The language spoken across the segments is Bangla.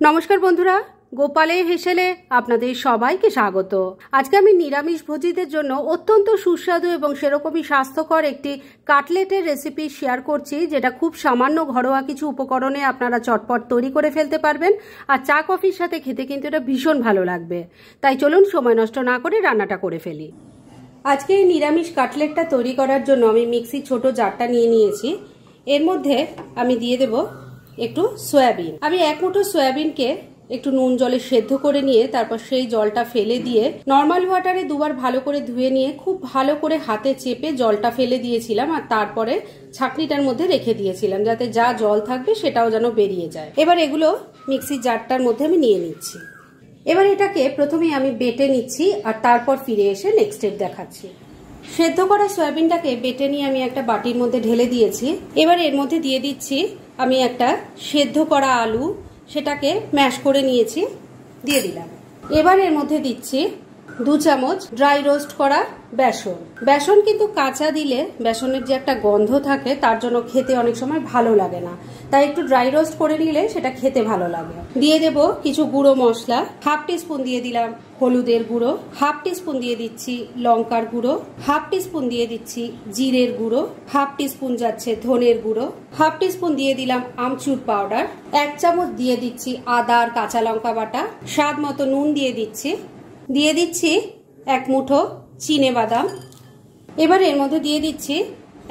নমস্কার বন্ধুরা, গোপালের হেসেলে আপনাদের সবাইকে স্বাগত। আজকে আমি নিরামিষ ভোজীদের জন্য অত্যন্ত সুস্বাদু এবং সেরকমই স্বাস্থ্যকর একটি কাটলেটের রেসিপি শেয়ার করছি, যেটা খুব সামান্য ঘরোয়া কিছু উপকরণে আপনারা চটপট তৈরি করে ফেলতে পারবেন। আর চা কফির সাথে খেতে কিন্তু এটা ভীষণ ভালো লাগবে। তাই চলুন সময় নষ্ট না করে রান্নাটা করে ফেলি। আজকে এই নিরামিষ কাটলেটটা তৈরি করার জন্য আমি মিক্সির ছোট জারটা নিয়ে নিয়েছি। এর মধ্যে আমি দিয়ে দেব একটু সয়াবিন। আমি এক মুঠো সয়াবিনকে একটু নুন জলে সেদ্ধ করে নিয়ে তারপর সেই জলটা ফেলে দিয়ে নর্মাল ওয়াটারে দুবার ভালো করে ধুয়ে নিয়ে খুব ভালো করে হাতে চেপে জলটা ফেলে দিয়েছিলাম। আর তারপরে ছাঁকনিটার মধ্যে রেখে দিয়েছিলাম যাতে যা জল থাকবে সেটাও যেন বেরিয়ে যায়। এবার এগুলো মিক্সির জারটার মধ্যে আমি নিয়ে নিচ্ছি। এবার এটাকে প্রথমে আমি বেটে নিচ্ছি আর তারপর ফিরে এসে নেক্সট স্টেপ দেখাচ্ছি। সেদ্ধ করা সয়াবিনটাকে বেটে নিয়ে আমি একটা বাটির মধ্যে ঢেলে দিয়েছি। এবার এর মধ্যে দিয়ে দিচ্ছি আমি একটা সেদ্ধ করা আলু, সেটাকে ম্যাশ করে নিয়েছি, দিয়ে দিলাম। এবার এর মধ্যে দিচ্ছি 2 চামচ ড্রাই রোস্ট করা বেসন। বেসন কিন্তু কাঁচা দিলে বেসনের যে একটা গন্ধ থাকে তার জন্য খেতে অনেক সময় ভালো লাগে না, তাই একটু ড্রাই রোস্ট করে নিলে সেটা খেতে ভালো লাগে। দিয়ে দেব কিছু গুঁড়ো মশলা, 1/2 টিস্পুন দিয়ে দিলাম হলুদের গুঁড়ো, 1/2 টিস্পুন দিয়ে দিচ্ছি লঙ্কার গুঁড়ো, 1/2 টিস্পুন দিয়ে দিচ্ছি জিরের গুঁড়ো, 1/2 টিস্পুন যাচ্ছে ধনের গুঁড়ো, 1/2 টিস্পুন দিয়ে দিলাম আমচুর পাউডার, 1 চামচ দিয়ে দিচ্ছি আদা আর কাঁচা লঙ্কা বাটা, স্বাদ মতো নুন দিয়ে দিচ্ছি, দিয়ে দিচ্ছি 1 মুঠো চিনে বাদাম। এবার এর মধ্যে দিয়ে দিচ্ছি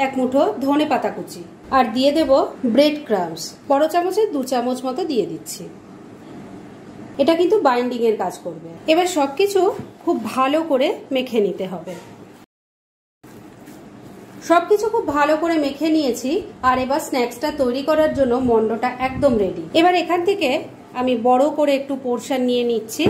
1 মুঠো ধনে পাতা কুচি আর দিয়ে দেব ব্রেড ক্রাম্বস, বড় চামচে 2 চামচ মতো দিয়ে দিচ্ছি। এটা কিন্তু বাইন্ডিং এর কাজ করবে। এবার সবকিছু খুব ভালো করে মেখে নিতে হবে। সবকিছু খুব ভালো করে মেখে নিয়েছি আর এবার স্ন্যাক্সটা তৈরি করার জন্য মন্ডটা একদম রেডি। এবার এখান থেকে আমি বড় করে একটু পোরশন নিয়ে নিচ্ছি,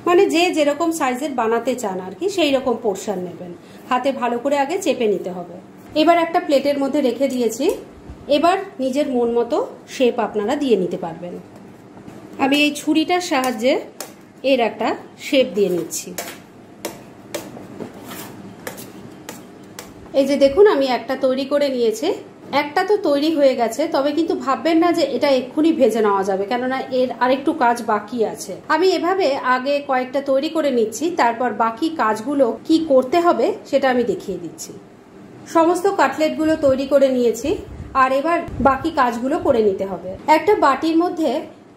মানে যে যেরকম সাইজের বানাতে চান আর কি সেই রকম পোরশন নেবেন। হাতে ভালো করে আগে চেপে নিতে হবে। এবার একটা প্লেটের মধ্যে রেখে দিয়েছি। এবার নিজের মন মতো শেপ আপনারা দিয়ে নিতে পারবেন। আমি এই ছুরিটার সাহায্যে এর একটা শেপ দিয়ে নিচ্ছি। এই যে দেখুন আমি একটা তৈরি করে নিয়েছি। একটা তো তৈরি হয়ে গেছে, তবে কিন্তু ভাববেন না যে এটা এক্ষুনি ভেজে নেওয়া যাবে, কেননা এর আরেকটু কাজ বাকি আছে। আমি এভাবে আগে কয়েকটা তৈরি করে নিচ্ছি, তারপর বাকি কাজগুলো কি করতে হবে সেটা আমি দেখিয়ে দিচ্ছি। সমস্ত কাটলেটগুলো তৈরি করে নিয়েছি আর এবার বাকি কাজগুলো করে নিতে হবে। একটা বাটির মধ্যে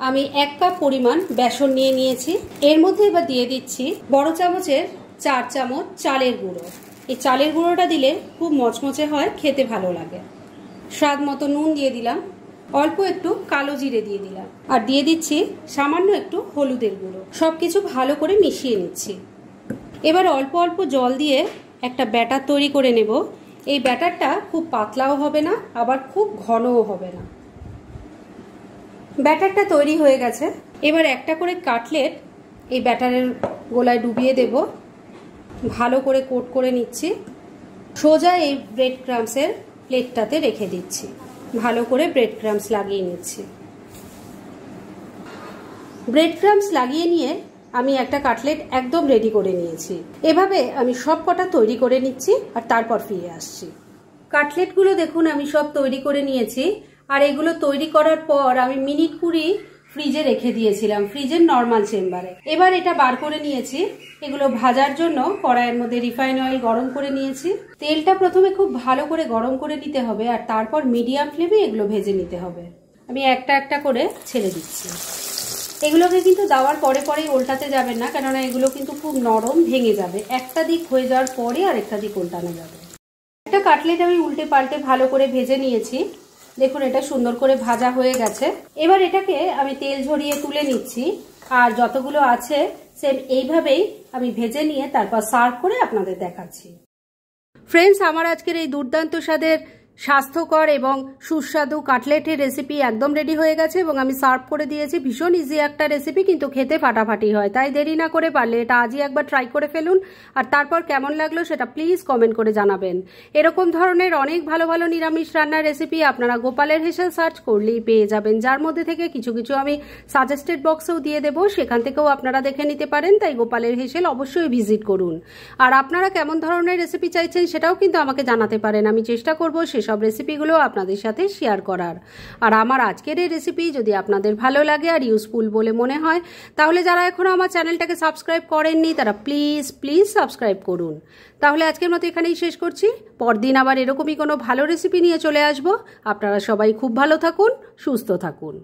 আমি 1 কাপ পরিমাণ বেসন নিয়ে নিয়েছি। এর মধ্যে এবার দিয়ে দিচ্ছি বড় চামচের 4 চামচ চালের গুঁড়ো। এই চালের গুঁড়োটা দিলে খুব মচমচে হয়, খেতে ভালো লাগে। স্বাদ মতো নুন দিয়ে দিলাম, অল্প একটু কালো জিরে দিয়ে দিলাম আর দিয়ে দিচ্ছি সামান্য একটু হলুদের গুঁড়ো। সবকিছু ভালো করে মিশিয়ে নিচ্ছি। এবার অল্প অল্প জল দিয়ে একটা ব্যাটার তৈরি করে নেব। এই ব্যাটারটা খুব পাতলাও হবে না আবার খুব ঘনও হবে না। ব্যাটারটা তৈরি হয়ে গেছে। এবার একটা করে কাটলেট এই ব্যাটারের গোলায় ডুবিয়ে দেব, ভালো করে কোট করে নিচ্ছি। সোজা এই ব্রেড ক্রাম্বসের প্লেটটাতে রেখে দিচ্ছি, ভালো করে ব্রেড ক্রাম্বস লাগিয়ে নিচ্ছি। ব্রেড ক্রাম্বস লাগিয়ে নিয়ে আমি একটা কাটলেট একদম রেডি করে নিয়েছি। এভাবে আমি সব কটা তৈরি করে নিচ্ছি আর তারপর ফিরে আসছি। কাটলেটগুলো দেখুন আমি সব তৈরি করে নিয়েছি আর এগুলো তৈরি করার পর আমি মিনিট 20 ফ্রিজে রেখে দিয়েছিলাম, ফ্রিজের নর্মাল চেম্বারে। এবার এটা বার করে নিয়েছি। এগুলো ভাজার জন্য কড়াইয়ের মধ্যে রিফাইন অয়েল গরম করে নিয়েছি। তেলটা প্রথমে খুব ভালো করে গরম করে নিতে হবে আর তারপর মিডিয়াম ফ্লেমে এগুলো ভেজে নিতে হবে। আমি একটা একটা করে ছেড়ে দিচ্ছি। এগুলোকে কিন্তু দেওয়ার পরে পরেই উল্টাতে যাবেন না, কেননা এগুলো কিন্তু খুব নরম, ভেঙে যাবে। একটা দিক হয়ে যাওয়ার পরে আর একটা দিক উল্টানো যাবে। একটা কাটলেট আমি উল্টে পাল্টে ভালো করে ভেজে নিয়েছি। দেখুন এটা সুন্দর করে ভাজা হয়ে গেছে। এবার এটাকে আমি তেল ঝরিয়ে তুলে নিচ্ছি আর যতগুলো আছে সেম এইভাবেই আমি ভেজে নিয়ে তারপর সার্ভ করে আপনাদের দেখাচ্ছি। ফ্রেন্ডস, আমার আজকের এই দুর্দান্ত স্বাদের স্বাস্থ্যকর এবং সুস্বাদু কাটলেটের রেসিপি একদম রেডি হয়ে গেছে এবং আমি সার্ভ করে দিয়েছি। ভীষণ ইজি একটা রেসিপি, কিন্তু খেতে ফাটাফাটি হয়। তাই দেরি না করে পারলে এটা আজই একবার ট্রাই করে ফেলুন আর তারপর কেমন লাগলো সেটা প্লিজ কমেন্ট করে জানাবেন। এরকম ধরনের অনেক ভালো ভালো নিরামিষ রান্নার রেসিপি আপনারা গোপালের হেসেল সার্চ করলেই পেয়ে যাবেন, যার মধ্যে থেকে কিছু কিছু আমি সাজেস্টেড বক্সেও দিয়ে দেবো, সেখান থেকেও আপনারা দেখে নিতে পারেন। তাই গোপালের হেসেল অবশ্যই ভিজিট করুন। আর আপনারা কেমন ধরনের রেসিপি চাইছেন সেটাও কিন্তু আমাকে জানাতে পারেন। আমি চেষ্টা করবো সেসব রেসিপিগুলো আপনাদের সাথে শেয়ার করার। আর আমার আজকের এই রেসিপি যদি আপনাদের ভালো লাগে আর ইউজফুল বলে মনে হয়, তাহলে যারা এখনও আমার চ্যানেলটাকে সাবস্ক্রাইব করেননি তারা প্লিজ সাবস্ক্রাইব করুন। তাহলে আজকের মতো এখানেই শেষ করছি। পরদিন আবার এরকমই কোনো ভালো রেসিপি নিয়ে চলে আসবো। আপনারা সবাই খুব ভালো থাকুন, সুস্থ থাকুন।